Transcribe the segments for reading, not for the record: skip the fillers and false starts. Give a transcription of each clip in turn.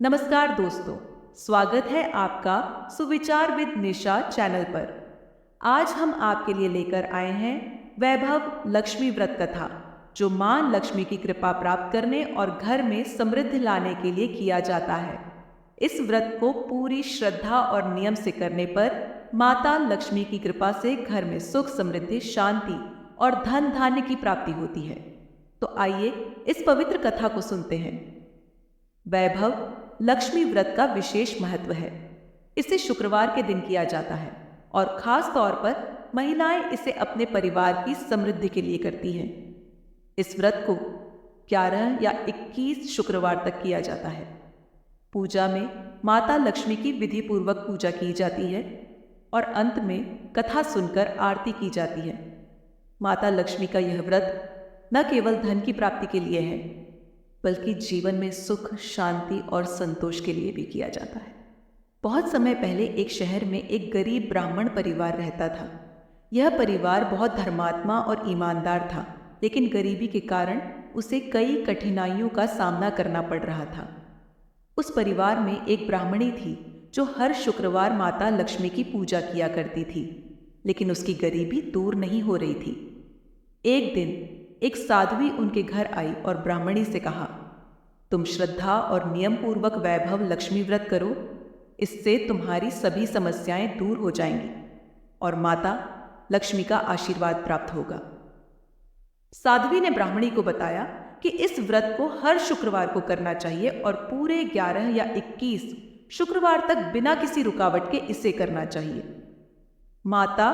नमस्कार दोस्तों, स्वागत है आपका सुविचार विद निशा चैनल पर। आज हम आपके लिए लेकर आए हैं वैभव लक्ष्मी व्रत कथा, जो मां लक्ष्मी की कृपा प्राप्त करने और घर में समृद्धि लाने के लिए किया जाता है। इस व्रत को पूरी श्रद्धा और नियम से करने पर माता लक्ष्मी की कृपा से घर में सुख, समृद्धि, शांति और धन धान्य की प्राप्ति होती है। तो आइए इस पवित्र कथा को सुनते हैं। वैभव लक्ष्मी व्रत का विशेष महत्व है। इसे शुक्रवार के दिन किया जाता है और खास तौर पर महिलाएं इसे अपने परिवार की समृद्धि के लिए करती हैं। इस व्रत को 11 या 21 शुक्रवार तक किया जाता है। पूजा में माता लक्ष्मी की विधि पूर्वक पूजा की जाती है और अंत में कथा सुनकर आरती की जाती है। माता लक्ष्मी का यह व्रत न केवल धन की प्राप्ति के लिए है, बल्कि जीवन में सुख, शांति और संतोष के लिए भी किया जाता है। बहुत समय पहले एक शहर में एक गरीब ब्राह्मण परिवार रहता था। यह परिवार बहुत धर्मात्मा और ईमानदार था, लेकिन गरीबी के कारण उसे कई कठिनाइयों का सामना करना पड़ रहा था। उस परिवार में एक ब्राह्मणी थी जो हर शुक्रवार माता लक्ष्मी की पूजा किया करती थी, लेकिन उसकी गरीबी दूर नहीं हो रही थी। एक दिन एक साध्वी उनके घर आई और ब्राह्मणी से कहा, तुम श्रद्धा और नियम पूर्वक वैभव लक्ष्मी व्रत करो, इससे तुम्हारी सभी समस्याएं दूर हो जाएंगी और माता लक्ष्मी का आशीर्वाद प्राप्त होगा। साध्वी ने ब्राह्मणी को बताया कि इस व्रत को हर शुक्रवार को करना चाहिए और पूरे 11 या 21 शुक्रवार तक बिना किसी रुकावट के इसे करना चाहिए। माता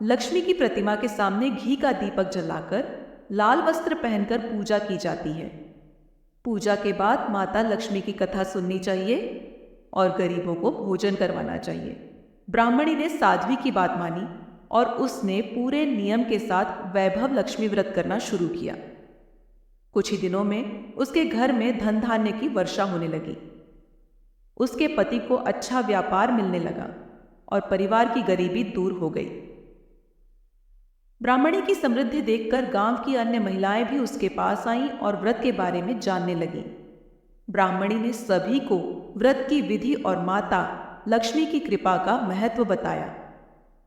लक्ष्मी की प्रतिमा के सामने घी का दीपक जलाकर लाल वस्त्र पहनकर पूजा की जाती है। पूजा के बाद माता लक्ष्मी की कथा सुननी चाहिए और गरीबों को भोजन करवाना चाहिए। ब्राह्मणी ने साध्वी की बात मानी और उसने पूरे नियम के साथ वैभव लक्ष्मी व्रत करना शुरू किया। कुछ ही दिनों में उसके घर में धन धान्य की वर्षा होने लगी। उसके पति को अच्छा व्यापार मिलने लगा और परिवार की गरीबी दूर हो गई। ब्राह्मणी की समृद्धि देखकर गांव की अन्य महिलाएं भी उसके पास आईं और व्रत के बारे में जानने लगीं। ब्राह्मणी ने सभी को व्रत की विधि और माता लक्ष्मी की कृपा का महत्व बताया।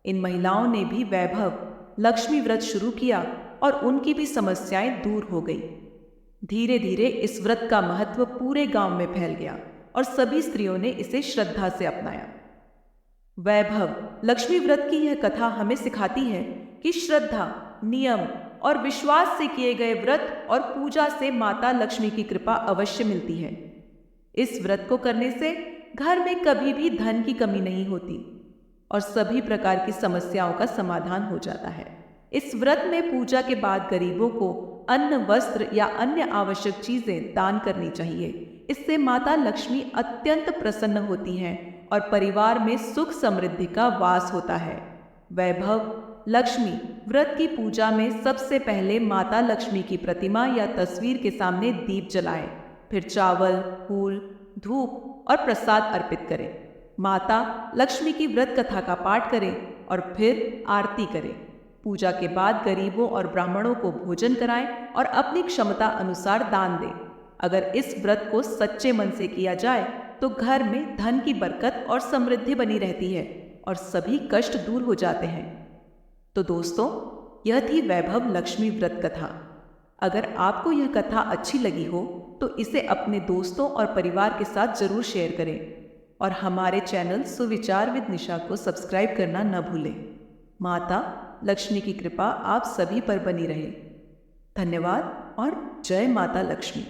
इन महिलाओं ने भी वैभव लक्ष्मी व्रत शुरू किया और उनकी भी समस्याएं दूर हो गई। धीरे धीरे इस व्रत का महत्व पूरे गांव में फैल गया और सभी स्त्रियों ने इसे श्रद्धा से अपनाया। वैभव लक्ष्मी व्रत की यह कथा हमें सिखाती है कि श्रद्धा, नियम और विश्वास से किए गए व्रत और पूजा से माता लक्ष्मी की कृपा अवश्य मिलती है। इस व्रत को करने से घर में कभी भी धन की कमी नहीं होती और सभी प्रकार की समस्याओं का समाधान हो जाता है। इस व्रत में पूजा के बाद गरीबों को अन्न, वस्त्र या अन्य आवश्यक चीजें दान करनी चाहिए। इससे माता लक्ष्मी अत्यंत प्रसन्न होती हैं और परिवार में सुख समृद्धि का वास होता है। वैभव लक्ष्मी व्रत की पूजा में सबसे पहले माता लक्ष्मी की प्रतिमा या तस्वीर के सामने दीप जलाएं, फिर चावल, फूल, धूप और प्रसाद अर्पित करें। माता लक्ष्मी की व्रत कथा का पाठ करें और फिर आरती करें। पूजा के बाद गरीबों और ब्राह्मणों को भोजन कराएं और अपनी क्षमता अनुसार दान दें। अगर इस व्रत को सच्चे मन से किया जाए तो घर में धन की बरकत और समृद्धि बनी रहती है और सभी कष्ट दूर हो जाते हैं। तो दोस्तों, यह थी वैभव लक्ष्मी व्रत कथा। अगर आपको यह कथा अच्छी लगी हो तो इसे अपने दोस्तों और परिवार के साथ जरूर शेयर करें और हमारे चैनल सुविचार विद निशा को सब्सक्राइब करना न भूलें। माता लक्ष्मी की कृपा आप सभी पर बनी रहे। धन्यवाद और जय माता लक्ष्मी।